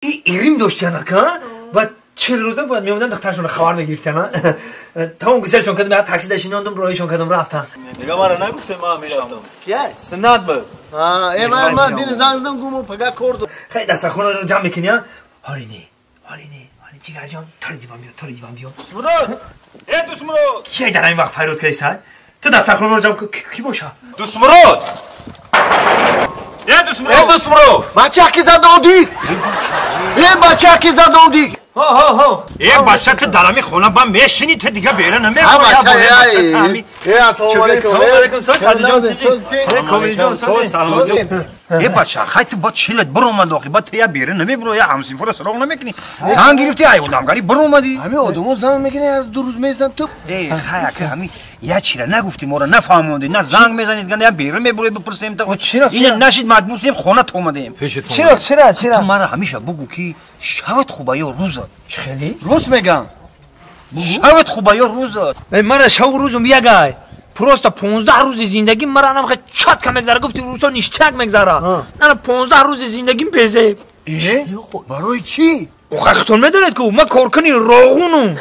ایریم داشتن که و 40 روزه باید میومدن دخترشون خبر میگرفتن تمام گسلشون کردم بعد تاکسی داشتیم میوندم رویشون کردم رفتن دیگه مرا نگفته ما میرفتم کیه سنت بود من دین زنگزدم گومو پگه کردو خیلی دسترخونه رو جمع میکنی ها حالی چیکار جان تو دیوان بیا مراد دوست مراد کی در این وقت فریاد کردی تو دسترخونه رو جمع کی باشه دوست مراد دوست مراد بچه کی زدودی بچه کی زدودی ها بچه که درمی خونه با میشینی تو دیگه بیره نمیگه السلام علیکم سلام بچه خیلی تو با چیلت برو اومد آخی با تیا بیره نمیبرو یا همسین فرا سراغ نمیکنی زن گرفتی ای آدمگری برو اومدی همه آدمو زن میکنی از 2 روز میزن تو خیلی که همین یه چیره نگفتی ما رو نفهموندی نه زنگ میزنید یا بیره میبروی بپرسیم تا این نشید مجبور شدیم خونه تو اومدیم چرا تو مرا همیشه بگو که شبت خوبه یا روزت خیلی روز میگم شبت خوبه یا روزت من شب روزم یگای پروستا 15 روز زندگی مرا نم خیلی چات کم میگذره گفتی روزا نیشتک میگذره نه 15 روز زندگیم بزه برای چی خختون میدونید که ما کارکنی راغونم